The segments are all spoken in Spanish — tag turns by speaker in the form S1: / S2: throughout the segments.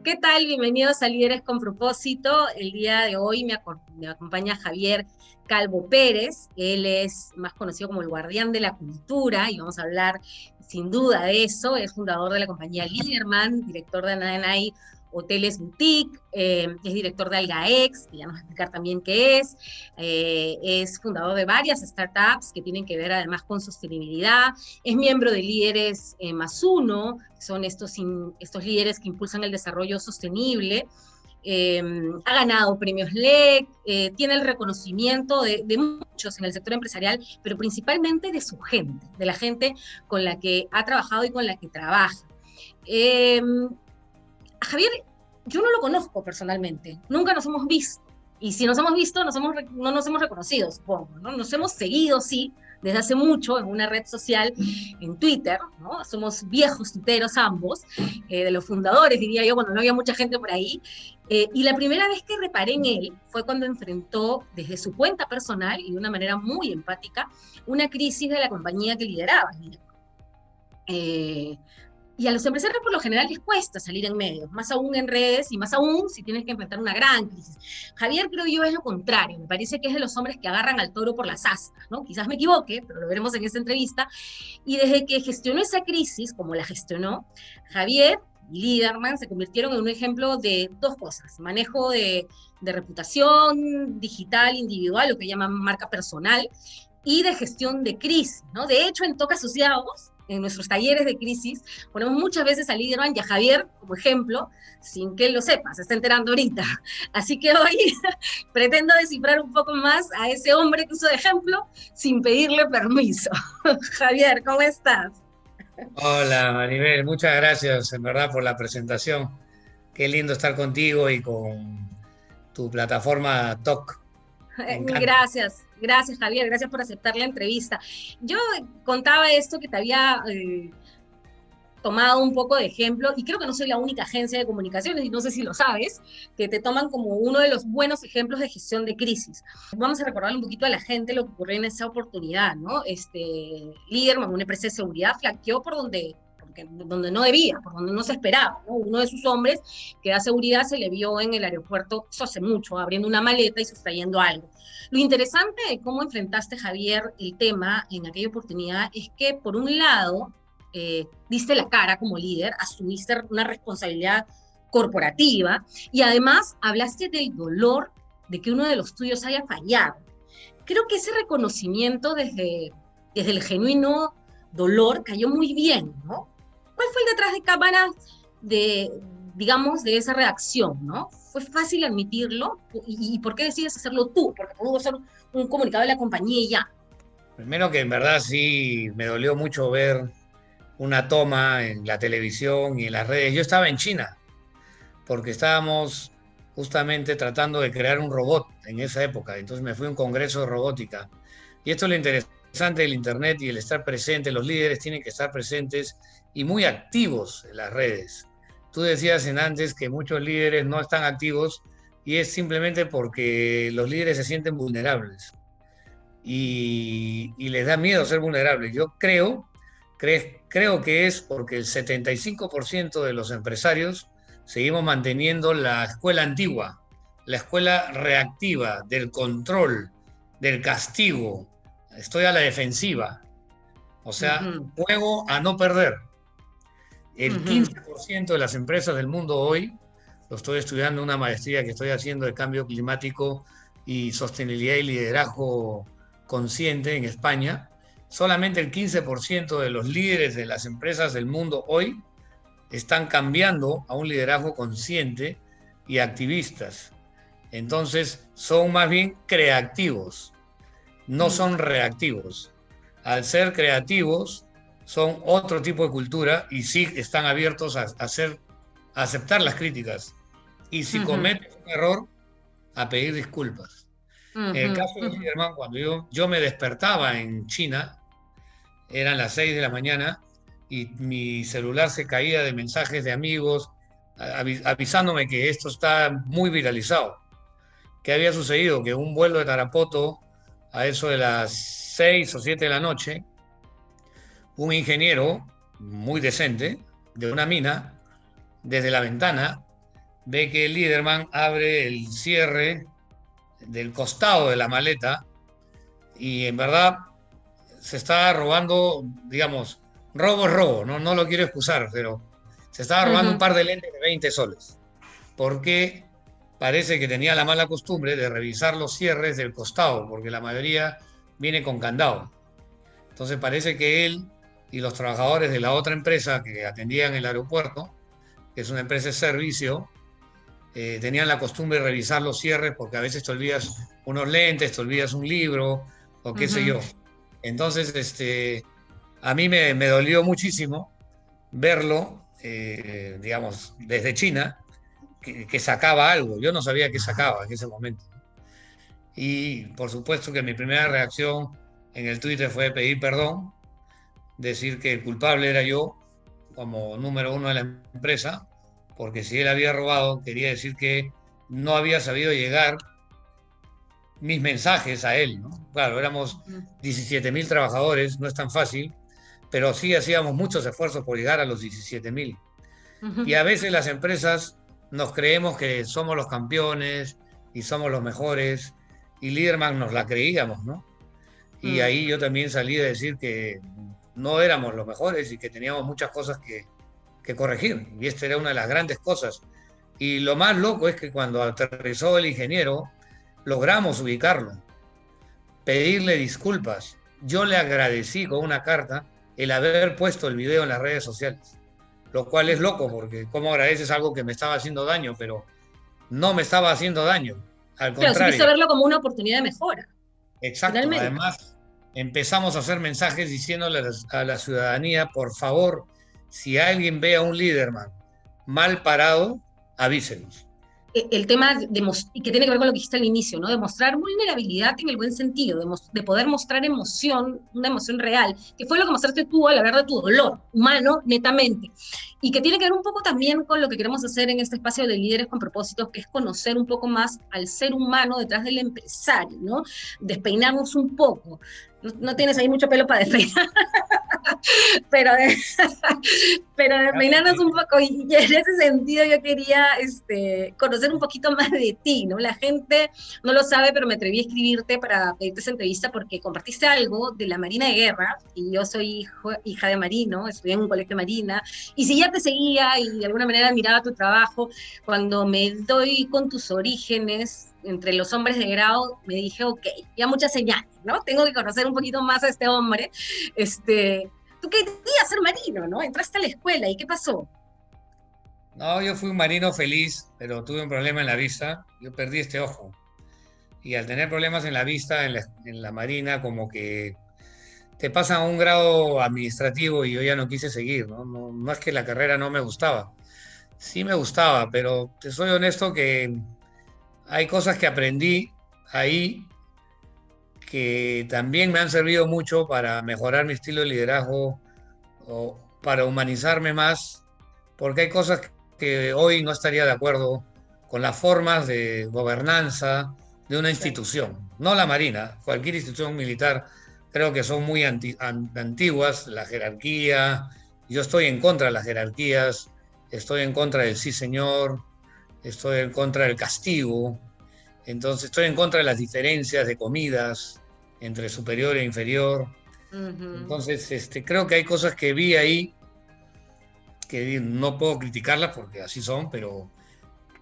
S1: ¿Qué tal? Bienvenidos a Líderes con Propósito. El día de hoy me acompaña Javier Calvo Pérez. Él es más conocido como el guardián de la cultura y vamos a hablar sin duda de eso. Es fundador de la compañía Liderman, director de Nanay Hoteles Boutique, es director de Algaex, que ya nos va a explicar también qué es fundador de varias startups que tienen que ver además con sostenibilidad, es miembro de Líderes Más Uno, son estos líderes que impulsan el desarrollo sostenible. Ha ganado premios LEC, tiene el reconocimiento de muchos en el sector empresarial, pero principalmente de su gente, de la gente con la que ha trabajado y con la que trabaja. Eh, a Javier, yo no lo conozco personalmente, nunca nos hemos visto. Y si nos hemos visto, no nos hemos reconocido, supongo, ¿no? Nos hemos seguido, sí, desde hace mucho en una red social, en Twitter, ¿no? Somos viejos tuiteros ambos, de los fundadores, diría yo, cuando no había mucha gente por ahí. Y la primera vez que reparé en él fue cuando enfrentó desde su cuenta personal y de una manera muy empática una crisis de la compañía que lideraba. Eh, y a los empresarios por lo general les cuesta salir en medios, más aún en redes y más aún si tienes que enfrentar una gran crisis. Javier, creo yo, es lo contrario. Me parece que es de los hombres que agarran al toro por las astas, ¿no? Quizás me equivoque, pero lo veremos en esta entrevista. Y desde que gestionó esa crisis, como la gestionó, Javier y Liderman se convirtieron en un ejemplo de dos cosas: manejo de reputación digital individual, lo que llaman marca personal, y de gestión de crisis, ¿no? De hecho, en Toca Asociados, en nuestros talleres de crisis, ponemos muchas veces a Liderman y a Javier como ejemplo, sin que él lo sepa, se está enterando ahorita. Así que hoy pretendo descifrar un poco más a ese hombre que uso de ejemplo sin pedirle permiso. Javier, ¿cómo estás?
S2: Hola Maribel, muchas gracias en verdad por la presentación. Qué lindo estar contigo y con tu plataforma TOC. Me encanta.
S1: Gracias Javier, gracias por aceptar la entrevista. Yo contaba esto que te había tomado un poco de ejemplo, y creo que no soy la única agencia de comunicaciones, y no sé si lo sabes, que te toman como uno de los buenos ejemplos de gestión de crisis. Vamos a recordar un poquito a la gente lo que ocurrió en esa oportunidad, ¿no? Liderman, una empresa de seguridad, flanqueó donde no debía, por donde no se esperaba, ¿no? Uno de sus hombres que da seguridad se le vio en el aeropuerto, eso hace mucho, abriendo una maleta y sustrayendo algo. Lo interesante de cómo enfrentaste, Javier, el tema en aquella oportunidad es que, por un lado, diste la cara como líder, asumiste una responsabilidad corporativa y además hablaste del dolor de que uno de los tuyos haya fallado. Creo que ese reconocimiento desde el genuino dolor cayó muy bien, ¿no? ¿Cuál fue el detrás de cámaras de, digamos, de esa reacción, ¿no? ¿Fue fácil admitirlo? ¿Y por qué decides hacerlo tú? Porque pudo ser un comunicado de la compañía y ya.
S2: Primero que en verdad sí me dolió mucho ver una toma en la televisión y en las redes. Yo estaba en China porque estábamos justamente tratando de crear un robot en esa época. Entonces me fui a un congreso de robótica. Y esto es lo interesante del Internet y el estar presente. Los líderes tienen que estar presentes y muy activos en las redes. Tú decías en antes que muchos líderes no están activos y es simplemente porque los líderes se sienten vulnerables y les da miedo ser vulnerables. Yo creo que es porque el 75% de los empresarios seguimos manteniendo la escuela antigua, la escuela reactiva, del control, del castigo. Estoy a la defensiva, o
S1: Uh
S2: sea,
S1: -huh,
S2: juego a no perder.
S1: uh
S2: El
S1: -huh,
S2: 15% de las empresas del mundo hoy, lo estoy estudiando en una maestría que estoy haciendo de cambio climático y sostenibilidad y liderazgo consciente en España, solamente el 15% de los líderes de las empresas del mundo hoy están cambiando a un liderazgo consciente y activistas. Entonces, son más bien creativos, no son reactivos. Al ser creativos, son otro tipo de cultura y sí están abiertos a aceptar las críticas. Y si
S1: uh -huh,
S2: cometes un error, a pedir disculpas.
S1: uh
S2: En el
S1: -huh,
S2: caso
S1: uh
S2: de
S1: -huh.
S2: Liderman, cuando yo me despertaba en China, eran las 6 de la mañana y mi celular se caía de mensajes de amigos avisándome que esto está muy viralizado. ¿Qué había sucedido? Que un vuelo de Tarapoto a eso de las 6 o 7 de la noche, un ingeniero muy decente de una mina, desde la ventana, ve que el Liderman abre el cierre del costado de la maleta y en verdad se estaba robando, digamos, robo es robo, ¿no? No lo quiero excusar, pero se estaba robando un
S1: Ujú.
S2: par de lentes de 20 soles, porque parece que tenía la mala costumbre de revisar los cierres del costado, porque la mayoría viene con candado. Entonces parece que él y los trabajadores de la otra empresa que atendían el aeropuerto, que es una empresa de servicio, tenían la costumbre de revisar los cierres porque a veces te olvidas unos lentes, te olvidas un libro o qué sé
S1: Ujú.
S2: yo. Entonces, a mí me dolió muchísimo verlo, digamos, desde China, que sacaba algo. Yo no sabía qué sacaba en ese momento. Y por supuesto que mi primera reacción en el Twitter fue pedir perdón, decir que el culpable era yo como número uno de la empresa, porque si él había robado, quería decir que no había sabido llegar mis mensajes a él, ¿no? Claro, éramos
S1: Ujú.
S2: 17.000 trabajadores, no es tan fácil, pero sí hacíamos muchos esfuerzos por llegar a los 17.000. Y
S1: Ujú.
S2: a veces las empresas nos creemos que somos los campeones y somos los mejores, y Liderman nos la creíamos, ¿no? Y
S1: Mm.
S2: ahí yo también salí a decir que no éramos los mejores y que teníamos muchas cosas que corregir. Y esta era una de las grandes cosas. Y lo más loco es que cuando aterrizó el ingeniero, logramos ubicarlo, pedirle disculpas. Yo le agradecí con una carta el haber puesto el video en las redes sociales, lo cual es loco porque cómo agradeces algo que me estaba haciendo daño, pero no me estaba haciendo daño, al
S1: Claro, supiste
S2: contrario.
S1: verlo como una oportunidad de mejora,
S2: Exacto,
S1: finalmente.
S2: además empezamos a hacer mensajes diciéndole a la ciudadanía, por favor, si alguien ve a un Liderman mal parado, avísenos.
S1: El tema y que tiene que ver con lo que dijiste al inicio, ¿no? De mostrar vulnerabilidad en el buen sentido, de poder mostrar emoción, una emoción real, que fue lo que mostraste tú al hablar de tu dolor humano, netamente. Y que tiene que ver un poco también con lo que queremos hacer en este espacio de líderes con propósitos, que es conocer un poco más al ser humano detrás del empresario, ¿no? Despeinarnos un poco. No, no tienes ahí mucho pelo para despeinar, pero, pero despeinarnos un poco, y en ese sentido yo quería conocer un poquito más de ti, ¿no? La gente no lo sabe, pero me atreví a escribirte para pedirte esa entrevista porque compartiste algo de la Marina de Guerra, y yo soy hija de marino, estudié en un colegio de marina, y si ya te seguía y de alguna manera admiraba tu trabajo, cuando me doy con tus orígenes entre los hombres de grado, me dije, ok, ya muchas señales, ¿no? Tengo que conocer un poquito más a este hombre, tú querías ser marino, ¿no? Entraste a la escuela, ¿y qué pasó?
S2: No, yo fui un marino feliz, pero tuve un problema en la vista, yo perdí este ojo. Y al tener problemas en la vista, en la marina, como que te pasan a un grado administrativo y yo ya no quise seguir, ¿no? No, no es que la carrera no me gustaba, sí me gustaba, pero te soy honesto que hay cosas que aprendí ahí que también me han servido mucho para mejorar mi estilo de liderazgo o para humanizarme más, porque hay cosas que hoy no estaría de acuerdo con las formas de gobernanza de una
S1: Claro.
S2: institución, no la Marina, cualquier institución militar, creo que son muy antiguas, la jerarquía, yo estoy en contra de las jerarquías, estoy en contra del sí señor, estoy en contra del castigo, entonces estoy en contra de las diferencias de comidas entre superior e inferior.
S1: Ujú.
S2: Entonces, creo que hay cosas que vi ahí que no puedo criticarlas porque así son, pero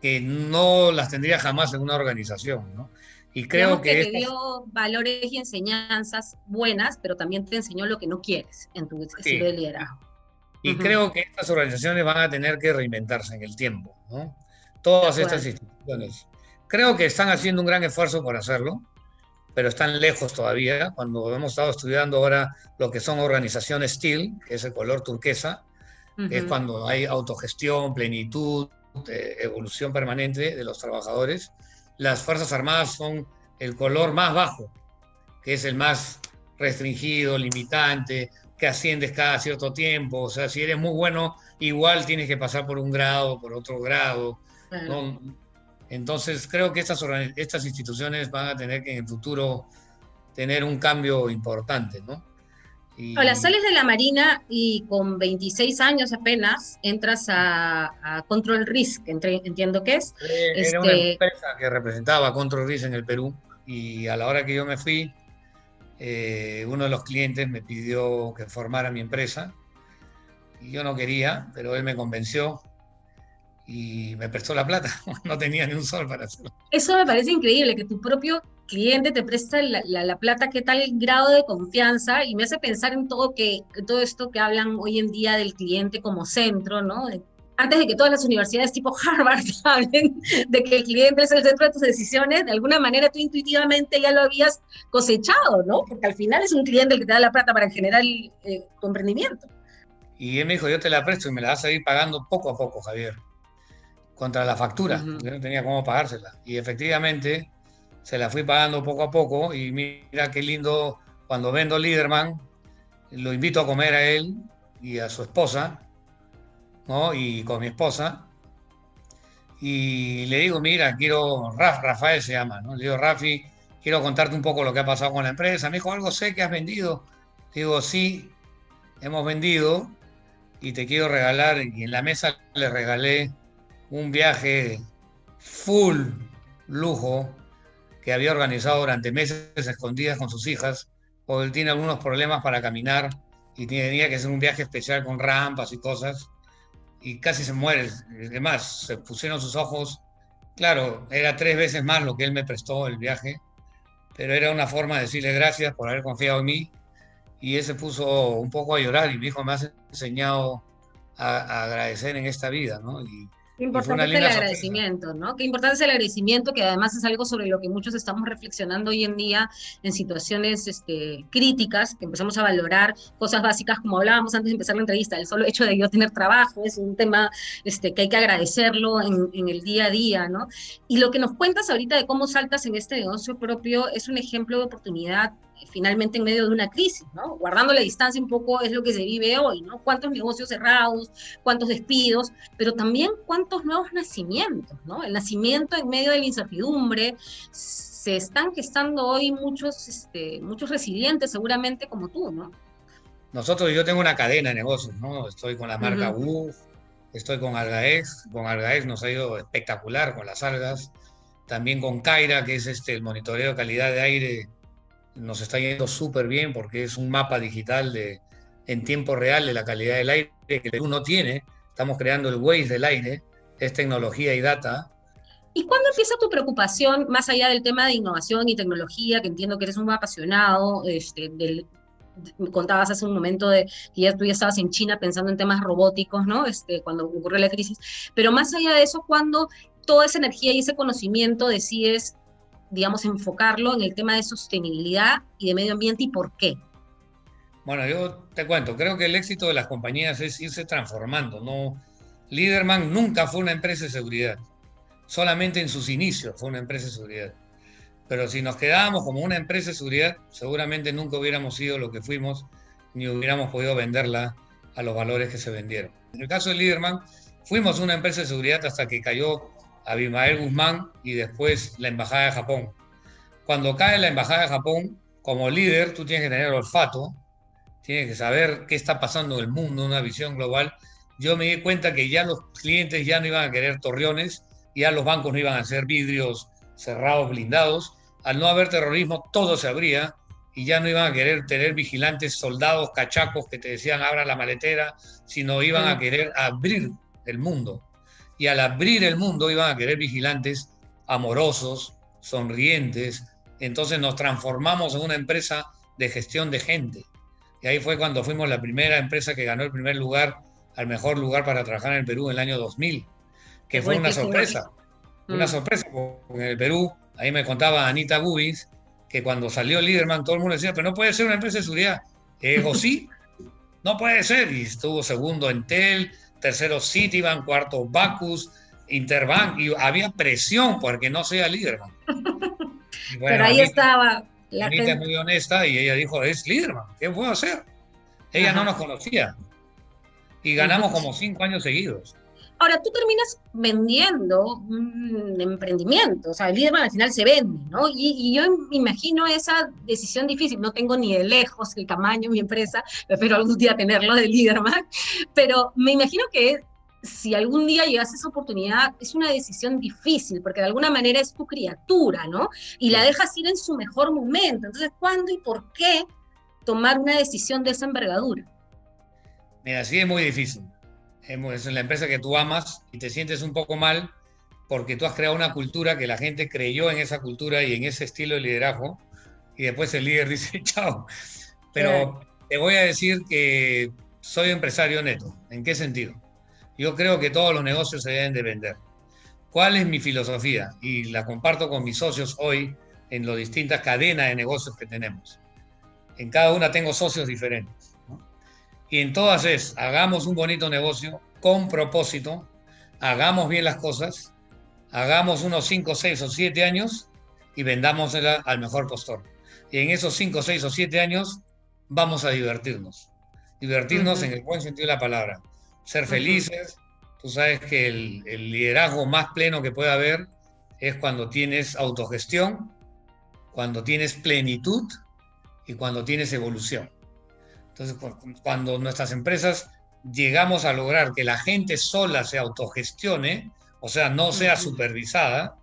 S2: que no las tendría jamás en una organización, ¿no? Y creo
S1: Digamos que
S2: que
S1: te
S2: estas,
S1: dio valores y enseñanzas buenas, pero también te enseñó lo que no quieres en tu estilo de
S2: sí,
S1: liderazgo.
S2: y
S1: Ujú.
S2: creo que estas organizaciones van a tener que reinventarse en el tiempo, ¿no?
S1: De
S2: Todas estas
S1: acuerdo.
S2: instituciones. Creo que están haciendo un gran esfuerzo por hacerlo, pero están lejos todavía. Cuando hemos estado estudiando ahora lo que son organizaciones STEEL, que es el color turquesa, que es
S1: Ujú.
S2: cuando hay autogestión, plenitud, evolución permanente de los trabajadores. Las Fuerzas Armadas son el color más bajo, que es el más restringido, limitante, que asciendes cada cierto tiempo. O sea, si eres muy bueno, igual tienes que pasar por un grado, por otro grado.
S1: Claro.
S2: ¿No? Entonces, creo que estas instituciones van a tener que en el futuro tener un cambio importante, ¿no?
S1: Hola,
S2: Y
S1: sales de la Marina y con 26 años apenas entras a Control Risk, entiendo que es.
S2: era una
S1: Este,
S2: empresa que representaba Control Risk en el Perú y a la hora que yo me fui, uno de los clientes me pidió que formara mi empresa y yo no quería, pero él me convenció y me prestó la plata. No tenía ni un sol para hacerlo.
S1: Eso me parece increíble, que tu propio cliente te presta la plata, qué tal grado de confianza, y me hace pensar en todo esto que hablan hoy en día del cliente como centro, ¿no? Antes de que todas las universidades tipo Harvard hablen de que el cliente es el centro de tus decisiones, de alguna manera tú intuitivamente ya lo habías cosechado, ¿no? Porque al final es un cliente el que te da la plata para generar tu emprendimiento.
S2: Y él me dijo, yo te la presto y me la vas a ir pagando poco a poco, Javier, contra la factura,
S1: Ujú.
S2: porque no tenía cómo pagársela. Y efectivamente se la fui pagando poco a poco y mira qué lindo cuando vendo Liderman, lo invito a comer a él y a su esposa, ¿no? Y con mi esposa. Y le digo, mira, quiero, Rafael se llama, ¿no? Le digo, Rafi, quiero contarte un poco lo que ha pasado con la empresa. Me dijo, algo sé que has vendido. Digo, sí, hemos vendido y te quiero regalar. Y en la mesa le regalé un viaje full lujo que había organizado durante meses escondidas con sus hijas, porque él tiene algunos problemas para caminar y tenía que hacer un viaje especial con rampas y cosas, y casi se muere. Además, se pusieron sus ojos, claro, era 3 veces más lo que él me prestó el viaje, pero era una forma de decirle gracias por haber confiado en mí, y él se puso un poco a llorar y me dijo, me has enseñado a agradecer en esta vida, ¿no?
S1: Qué
S2: Y fue una
S1: importante es el
S2: linda sorpresa.
S1: agradecimiento, ¿no? Qué importante es el agradecimiento, que además es algo sobre lo que muchos estamos reflexionando hoy en día en situaciones críticas, que empezamos a valorar cosas básicas, como hablábamos antes de empezar la entrevista, el solo hecho de yo tener trabajo es un tema que hay que agradecerlo en el día a día, ¿no? Y lo que nos cuentas ahorita de cómo saltas en este negocio propio es un ejemplo de oportunidad finalmente en medio de una crisis, ¿no? Guardando la distancia un poco es lo que se vive hoy, ¿no? ¿Cuántos negocios cerrados, cuántos despidos? Pero también cuántos nuevos nacimientos, ¿no? El nacimiento en medio de la incertidumbre. Se están gestando hoy muchos resilientes, seguramente como tú, ¿no?
S2: Nosotros, yo tengo una cadena de negocios, ¿no? Estoy con la marca
S1: Ujú.
S2: WUF, estoy con Algaex nos ha ido espectacular con las algas, también con Kaira, que es el monitoreo de calidad de aire, nos está yendo súper bien porque es un mapa digital en tiempo real de la calidad del aire que el Perú no tiene, estamos creando el Waze del aire, es tecnología y data.
S1: ¿Y cuándo empieza tu preocupación, más allá del tema de innovación y tecnología, que entiendo que eres un apasionado, me contabas hace un momento de que tú ya estabas en China pensando en temas robóticos, ¿no? Cuando ocurrió la crisis, pero más allá de eso, ¿cuándo toda esa energía y ese conocimiento decides, digamos, enfocarlo en el tema de sostenibilidad y de medio ambiente y por qué?
S2: Bueno, yo te cuento, creo que el éxito de las compañías es irse transformando, ¿no? Liderman nunca fue una empresa de seguridad, solamente en sus inicios fue una empresa de seguridad. Pero si nos quedábamos como una empresa de seguridad, seguramente nunca hubiéramos sido lo que fuimos, ni hubiéramos podido venderla a los valores que se vendieron. En el caso de Liderman, fuimos una empresa de seguridad hasta que cayó Abimael Guzmán y después la Embajada de Japón. Cuando cae la Embajada de Japón, como líder, tú tienes que tener olfato, tienes que saber qué está pasando en el mundo, una visión global. Yo me di cuenta que ya los clientes ya no iban a querer torreones, ya los bancos no iban a hacer vidrios cerrados, blindados. Al no haber terrorismo, todo se abría y ya no iban a querer tener vigilantes, soldados, cachacos que te decían abra la maletera, sino iban a
S1: Mm.
S2: querer abrir el mundo. Y al abrir el mundo iban a querer vigilantes amorosos, sonrientes. Entonces nos transformamos en una empresa de gestión de gente. Y ahí fue cuando fuimos la primera empresa que ganó el primer lugar al mejor lugar para trabajar en el Perú en el año 2000,
S1: Qué
S2: que fue
S1: buenísimo.
S2: una
S1: Mm.
S2: sorpresa, porque en el Perú, ahí me contaba Anita Gubins, que cuando salió Liderman todo el mundo decía, pero no puede ser una empresa de seguridad. O sí, no puede ser. Y estuvo segundo Entel, tercero Citibank, cuarto Bacus, Interbank, y había presión porque no sea Liderman. Y
S1: Pero
S2: bueno,
S1: ahí estaba la
S2: Anita es
S1: gente.
S2: muy honesta y ella dijo, es Liderman, ¿qué puedo hacer? Ella no
S1: Ajá.
S2: nos conocía y ganamos
S1: Ujú.
S2: como 5 años seguidos.
S1: Ahora, tú terminas vendiendo un emprendimiento, o sea, el Liderman al final se vende, ¿no? Y yo me imagino esa decisión difícil, no tengo ni de lejos el tamaño de mi empresa, espero algún día tenerlo de Liderman, pero me imagino que si algún día llegas a esa oportunidad, es una decisión difícil, porque de alguna manera es tu criatura, ¿no? Y la
S2: Sí.
S1: dejas ir en su mejor momento. Entonces, ¿cuándo y por qué tomar una decisión de esa envergadura?
S2: Mira, sí es muy difícil. Es la empresa que tú amas y te sientes un poco mal porque tú has creado una cultura que la gente creyó en esa cultura y en ese estilo de liderazgo y después el líder dice chao.
S1: Claro.
S2: Pero te voy a decir que soy empresario neto. ¿En qué sentido? Yo creo que todos los negocios se deben de vender. ¿Cuál es mi filosofía? Y la comparto con mis socios hoy en las distintas cadenas de negocios que tenemos. En cada una tengo socios diferentes, ¿no? Y en todas es, hagamos un bonito negocio con propósito, hagamos bien las cosas, hagamos unos 5, 6 o 7 años y vendámosela al mejor postor. Y en esos 5, 6 o 7 años vamos a divertirnos. Divertirnos
S1: Ujú,
S2: en el buen sentido de la palabra. Ser
S1: ujú,
S2: felices. Tú sabes que el liderazgo más pleno que puede haber es cuando tienes autogestión, cuando tienes plenitud y cuando tienes evolución. Entonces, cuando nuestras empresas llegamos a lograr que la gente sola se autogestione, o sea, no sea
S1: ujú,
S2: supervisada,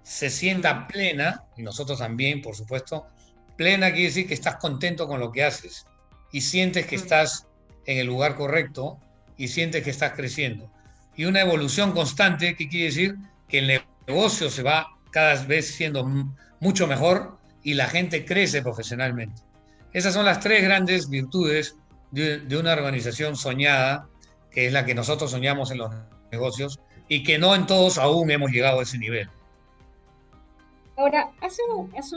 S2: se
S1: ujú,
S2: sienta plena, y nosotros también, por supuesto, plena quiere decir que estás contento con lo que haces y sientes que
S1: ujú,
S2: estás en el lugar correcto y sientes que estás creciendo. Y una evolución constante, que quiere decir que el negocio se va cada vez siendo mucho mejor y la gente crece profesionalmente. Esas son las tres grandes virtudes de una organización soñada, que es la que nosotros soñamos en los negocios y que no en todos aún hemos llegado a ese nivel.
S1: Ahora, hace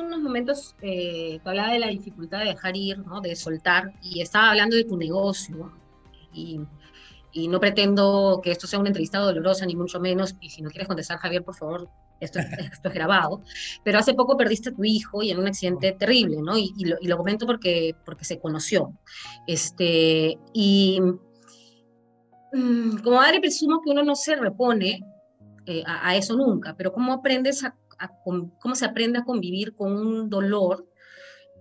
S1: unos momentos tú hablabas de la dificultad de dejar ir, ¿no? De soltar, y estaba hablando de tu negocio. Y, y no pretendo que esto sea una entrevista dolorosa, ni mucho menos, y si no quieres contestar, Javier, por favor, esto es grabado. Pero hace poco perdiste a tu hijo y en un accidente terrible, ¿no? Y lo comento porque se conoció. Y como madre presumo que uno no se repone a eso nunca, pero ¿cómo aprendes cómo se aprende a convivir con un dolor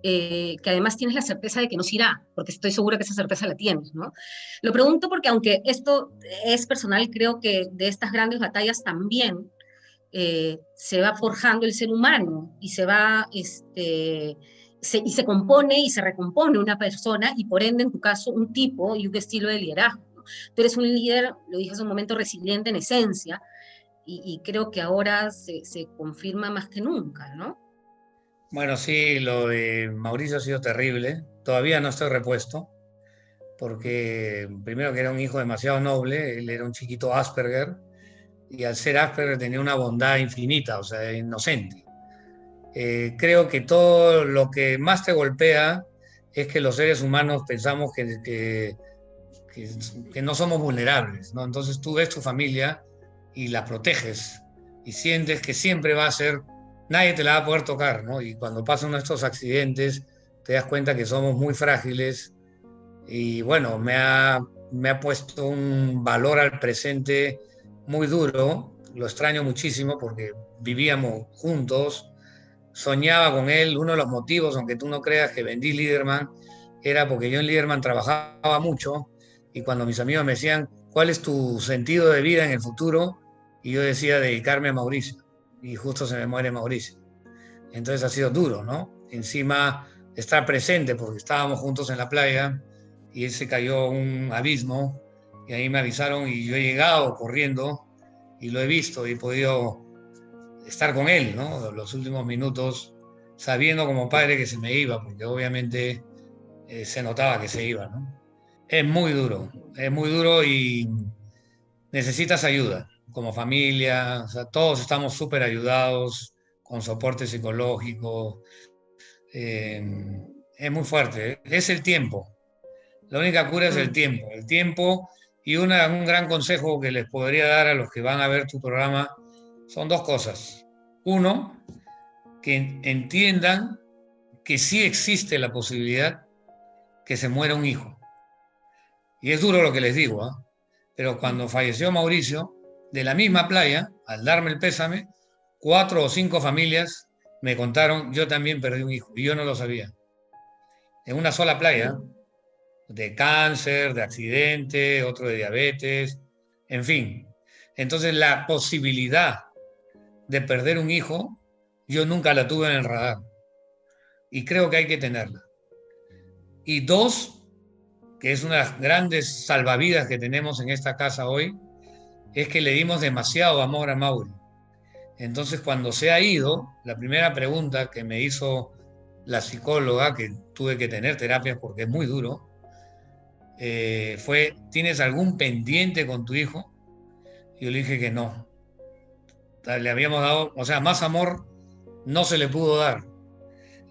S1: que además tienes la certeza de que no se irá, porque estoy segura que esa certeza la tienes, ¿no? Lo pregunto porque aunque esto es personal, creo que de estas grandes batallas también se va forjando el ser humano y se va, y se compone y se recompone una persona y por ende, en tu caso, un tipo y un estilo de liderazgo, ¿no? Tú eres un líder, lo dije hace un momento, resiliente en esencia, y creo que ahora se confirma más que nunca, ¿no?
S2: Bueno, sí, lo de Mauricio ha sido terrible. Todavía no estoy repuesto, porque primero que era un hijo demasiado noble, él era un chiquito Asperger, y al ser Asperger tenía una bondad infinita, o sea, inocente. Creo que todo lo que más te golpea es que los seres humanos pensamos que, que no somos vulnerables, ¿no? Entonces tú ves tu familia y la proteges y sientes que siempre va a ser, nadie te la va a poder tocar, ¿no? Y cuando pasan estos accidentes te das cuenta que somos muy frágiles y bueno, me ha puesto un valor al presente muy duro, lo extraño muchísimo porque vivíamos juntos, soñaba con él, uno de los motivos, aunque tú no creas que vendí Liderman, era porque yo en Liderman trabajaba mucho y cuando mis amigos me decían, ¿cuál es tu sentido de vida en el futuro? Y yo decía, dedicarme a Mauricio. Y justo se me muere Mauricio. Entonces ha sido duro, ¿no? Encima estar presente porque estábamos juntos en la playa y él se cayó a un abismo y ahí me avisaron y yo he llegado corriendo y lo he visto y he podido estar con él, ¿no? Los últimos minutos, sabiendo como padre que se me iba, porque obviamente se notaba que se iba, ¿no? Es muy duro y necesitas ayuda, como familia, o sea, todos estamos súper ayudados con soporte psicológico, eh, es muy fuerte, es el tiempo, la única cura es
S1: Mm,
S2: el tiempo y un gran consejo que les podría dar a los que van a ver tu programa son dos cosas. Uno, que entiendan que sí existe la posibilidad que se muera un hijo. Y es duro lo que les digo, ¿eh? pero cuando falleció Mauricio, de la misma playa, al darme el pésame, 4 o 5 familias me contaron, yo también perdí un hijo, y yo no lo sabía. En una sola playa, de cáncer, de accidente, otro de diabetes, en fin. Entonces la posibilidad de perder un hijo, yo nunca la tuve en el radar. Y creo que hay que tenerla. Y dos, que es una de las grandes salvavidas que tenemos en esta casa hoy, es que le dimos demasiado amor a Mauri. Entonces, cuando se ha ido, la primera pregunta que me hizo la psicóloga, que tuve que tener terapias porque es muy duro, fue, ¿tienes algún pendiente con tu hijo? Y yo le dije que no. Le habíamos dado, o sea, más amor no se le pudo dar.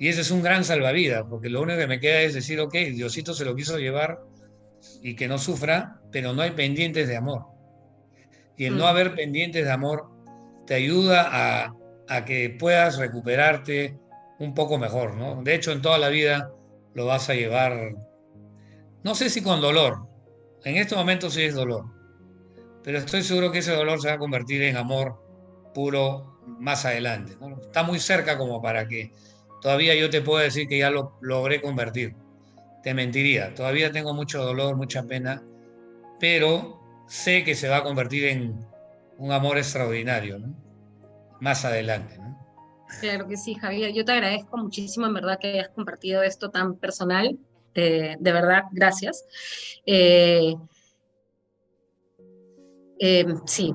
S2: Y ese es un gran salvavidas, porque lo único que me queda es decir, ok, Diosito se lo quiso llevar y que no sufra, pero no hay pendientes de amor. Y el no haber pendientes de amor te ayuda a que puedas recuperarte un poco mejor, ¿no? De hecho, en toda la vida lo vas a llevar, no sé si con dolor, en este momento sí es dolor, pero estoy seguro que ese dolor se va a convertir en amor puro más adelante, ¿no? Está muy cerca como para que todavía yo te pueda decir que ya lo logré convertir. Te mentiría, todavía tengo mucho dolor, mucha pena, pero sé que se va a convertir en un amor extraordinario, ¿no? Más adelante, ¿no?
S1: Claro que sí, Javier. Yo te agradezco muchísimo, en verdad, que hayas compartido esto tan personal. De verdad, gracias. Eh, sí,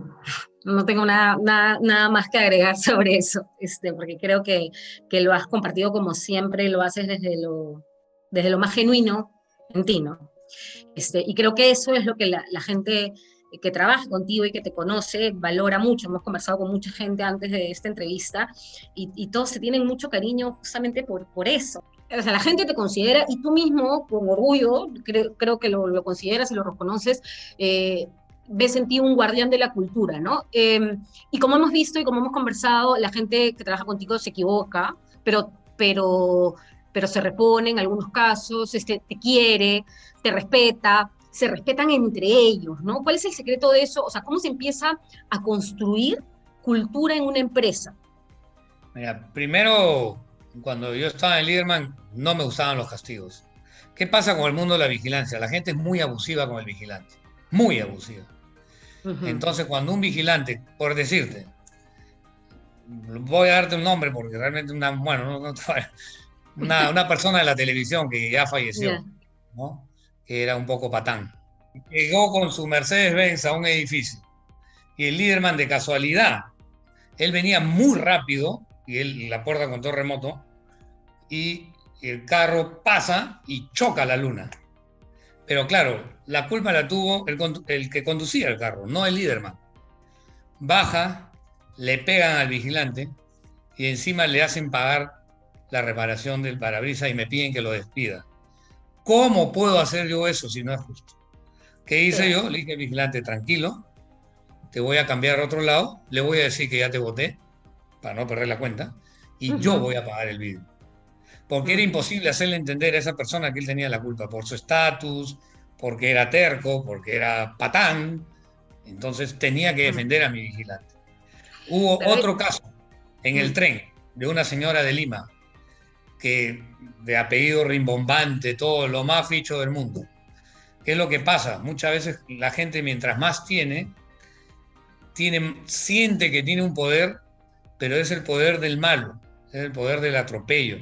S1: no tengo nada más que agregar sobre eso, porque creo que lo has compartido como siempre, lo haces desde lo más genuino en ti, ¿no? Y creo que eso es lo que la gente que trabaja contigo y que te conoce valora mucho. Hemos conversado con mucha gente antes de esta entrevista y todos se tienen mucho cariño justamente por eso. O sea, la gente te considera, y tú mismo, con orgullo, creo que lo consideras y lo reconoces, ves en ti un guardián de la cultura, ¿no? Y como hemos visto y como hemos conversado, la gente que trabaja contigo se equivoca, pero se repone en algunos casos, te quiere, te respeta, se respetan entre ellos, ¿no? ¿Cuál es el secreto de eso? O sea, ¿cómo se empieza a construir cultura en una empresa?
S2: Mira, primero, cuando yo estaba en Liderman, no me gustaban los castigos. ¿Qué pasa con el mundo de la vigilancia? La gente es muy abusiva con el vigilante, muy abusiva. Entonces, cuando un vigilante, por decirte, voy a darte un nombre porque realmente una persona de la televisión que ya falleció, ¿no? Que era un poco patán, llegó con su Mercedes-Benz a un edificio y el Liderman de casualidad, él venía muy rápido y él la puerta con todo remoto y el carro pasa y choca la luna. Pero claro, la culpa la tuvo el que conducía el carro, no el Liderman. Baja, le pegan al vigilante y encima le hacen pagar la reparación del parabrisas y me piden que lo despida. ¿Cómo puedo hacer yo eso si no es justo? ¿Qué hice yo? Le dije, vigilante, tranquilo, te voy a cambiar a otro lado, le voy a decir que ya te voté, para no perder la cuenta, y yo voy a pagar el vidrio. Porque era imposible hacerle entender a esa persona que él tenía la culpa por su estatus, porque era terco, porque era patán. Entonces tenía que defender a mi vigilante. Hubo otro caso en el tren de una señora de Lima, que de apellido rimbombante, todo lo más ficho del mundo. ¿Qué es lo que pasa? Muchas veces la gente, mientras más siente que tiene un poder, pero es el poder del malo, es el poder del atropello.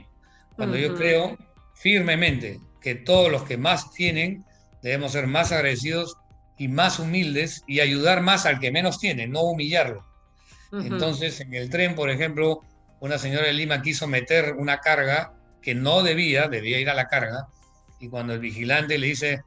S2: Cuando yo creo firmemente que todos los que más tienen debemos ser más agradecidos y más humildes y ayudar más al que menos tiene, no humillarlo. Entonces, en el tren, por ejemplo, una señora de Lima quiso meter una carga que no debía ir a la carga, y cuando el vigilante le dice,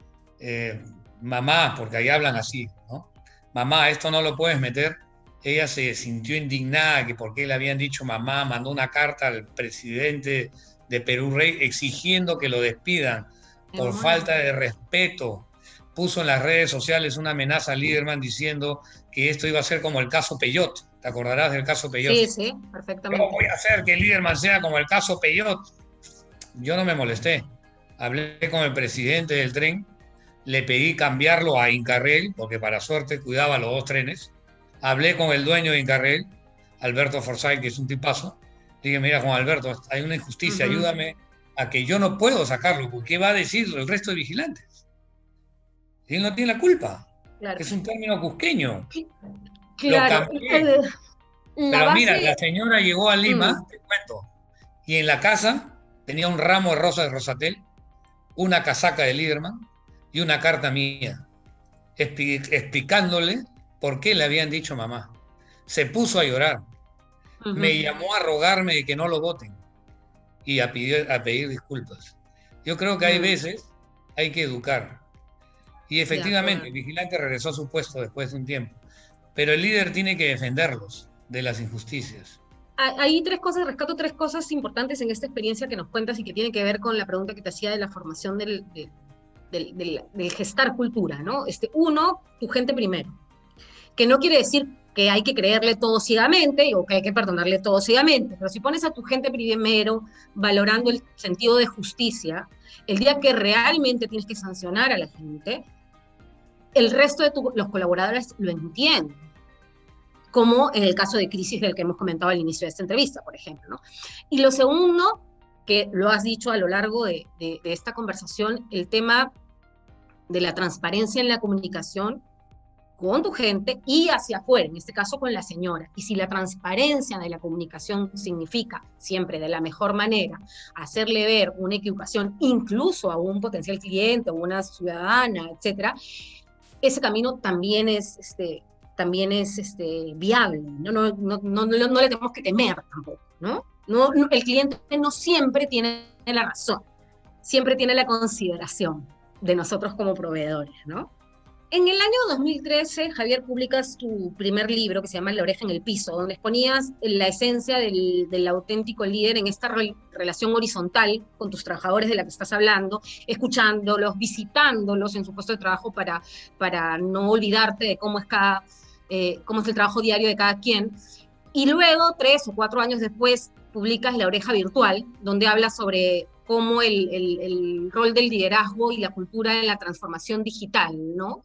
S2: mamá, porque ahí hablan así, ¿no? Mamá, esto no lo puedes meter, ella se sintió indignada que porque le habían dicho mamá, mandó una carta al presidente de Perú Rey exigiendo que lo despidan por falta de respeto. Puso en las redes sociales una amenaza a Liderman diciendo que esto iba a ser como el caso Peyot. ¿Te acordarás del caso Peyot?
S1: Sí, sí, perfectamente.
S2: ¿Cómo voy a hacer que Liderman sea como el caso Peyot? Yo no me molesté. Hablé con el presidente del tren le pedí cambiarlo a Incarrel, porque para suerte cuidaba los dos trenes. Hablé con el dueño de Incarrel, Alberto Forsyth, que es un tipazo. Dije, mira, Juan Alberto, hay una injusticia, ayúdame a que yo no puedo sacarlo, porque ¿qué va a decir el resto de vigilantes? Y él no tiene la culpa. Claro. Es un término cusqueño.
S1: Claro.
S2: Lo cambié. Pero mira, la señora llegó a Lima, te cuento, y en la casa tenía un ramo de rosas de Rosatel, una casaca de Liderman y una carta mía, explicándole por qué le habían dicho mamá. Se puso a llorar. Me llamó a rogarme de que no lo voten y a pedir disculpas. Yo creo que hay veces hay que educar. Y efectivamente, el vigilante regresó a su puesto después de un tiempo. Pero el líder tiene que defenderlos de las injusticias.
S1: Hay rescato tres cosas importantes en esta experiencia que nos cuentas y que tiene que ver con la pregunta que te hacía de la formación del gestar cultura, ¿no? Uno, tu gente primero. Que no quiere decir que hay que creerle todo ciegamente o que hay que perdonarle todo ciegamente, pero si pones a tu gente primero, valorando el sentido de justicia, el día que realmente tienes que sancionar a la gente, el resto de los colaboradores lo entienden, como en el caso de crisis del que hemos comentado al inicio de esta entrevista, por ejemplo, ¿no? Y lo segundo, que lo has dicho a lo largo de esta conversación, el tema de la transparencia en la comunicación con tu gente y hacia afuera, en este caso con la señora. Y si la transparencia de la comunicación significa siempre de la mejor manera hacerle ver una equivocación incluso a un potencial cliente o una ciudadana, etcétera, ese camino también es viable, no le tenemos que temer tampoco, ¿no? El cliente no siempre tiene la razón, siempre tiene la consideración de nosotros como proveedores, ¿no? En el año 2013, Javier, publicas tu primer libro que se llama La oreja en el piso, donde exponías la esencia del auténtico líder en esta relación horizontal con tus trabajadores de la que estás hablando, escuchándolos, visitándolos en su puesto de trabajo para no olvidarte de cómo es el trabajo diario de cada quien. Y luego, 3 o 4 años después, publicas La oreja virtual, donde hablas sobre cómo el rol del liderazgo y la cultura en la transformación digital, ¿no?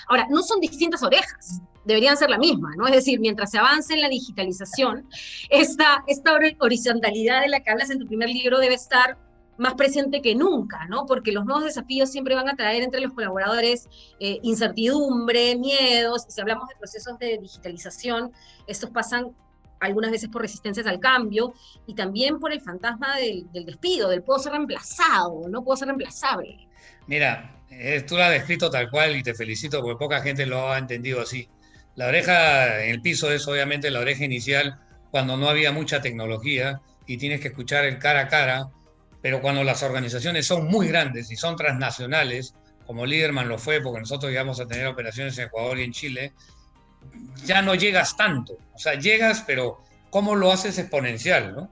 S1: Ahora, no son distintas orejas, deberían ser la misma, ¿no? Es decir, mientras se avance en la digitalización, esta horizontalidad de la que hablas en tu primer libro debe estar más presente que nunca, ¿no? Porque los nuevos desafíos siempre van a traer entre los colaboradores incertidumbre, miedos. Si hablamos de procesos de digitalización, estos pasan algunas veces por resistencias al cambio, y también por el fantasma del despido, del puedo ser reemplazado, no puedo ser reemplazable.
S2: Mira, tú lo has descrito tal cual y te felicito porque poca gente lo ha entendido así. La oreja en el piso es obviamente la oreja inicial cuando no había mucha tecnología y tienes que escuchar el cara a cara, pero cuando las organizaciones son muy grandes y son transnacionales, como Liderman lo fue, porque nosotros íbamos a tener operaciones en Ecuador y en Chile, ya no llegas tanto. O sea, llegas, pero ¿cómo lo haces exponencial, no?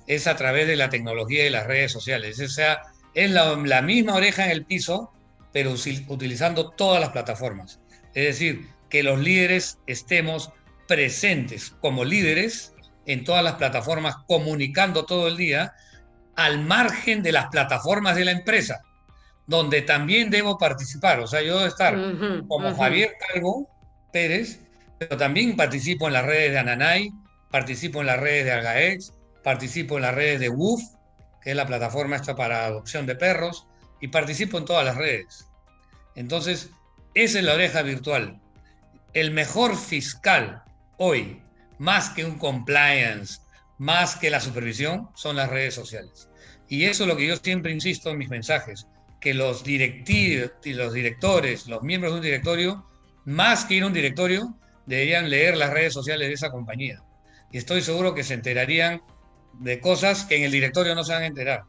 S2: Es a través de la tecnología y las redes sociales. O sea, es la misma oreja en el piso, pero utilizando todas las plataformas. Es decir, que los líderes estemos presentes como líderes en todas las plataformas, comunicando todo el día, al margen de las plataformas de la empresa, donde también debo participar. O sea, yo debo estar como Javier Calvo Pérez, pero también participo en las redes de Ananay, participo en las redes de Algaex, participo en las redes de WUF, que es la plataforma esta para adopción de perros, y participo en todas las redes. Entonces, esa es la oreja virtual. El mejor fiscal hoy, más que un compliance, más que la supervisión, son las redes sociales. Y eso es lo que yo siempre insisto en mis mensajes, que los directivos y los directores, los miembros de un directorio, más que ir a un directorio, deberían leer las redes sociales de esa compañía. Y estoy seguro que se enterarían de cosas que en el directorio no se van a enterar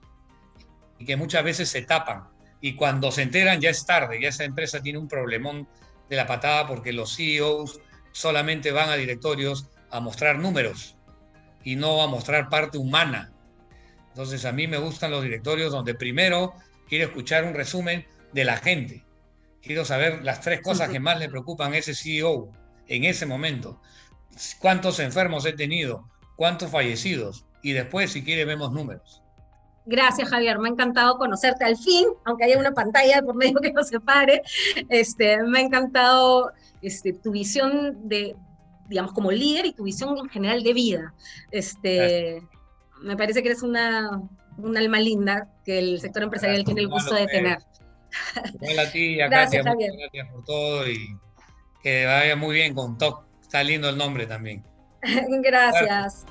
S2: y que muchas veces se tapan. Y cuando se enteran ya es tarde, ya esa empresa tiene un problemón de la patada porque los CEOs solamente van a directorios a mostrar números y no a mostrar parte humana. Entonces a mí me gustan los directorios donde primero quiero escuchar un resumen de la gente. Quiero saber las 3 cosas que más le preocupan a ese CEO en ese momento. ¿Cuántos enfermos he tenido? ¿Cuántos fallecidos? Y después, si quiere, vemos números.
S1: Gracias, Javier. Me ha encantado conocerte al fin, aunque haya una pantalla por medio que nos separe. Me ha encantado tu visión de, digamos, como líder y tu visión en general de vida.
S2: Gracias,
S1: Me parece que eres un alma linda que el sector empresarial
S2: gracias.
S1: tiene el
S2: Igual a
S1: gusto de tener.
S2: ustedes. Igual a ti y a
S1: Gracias,
S2: Katia, muchas
S1: Javier.
S2: gracias por todo y que vaya muy bien con TOC. Está lindo el nombre también.
S1: Gracias.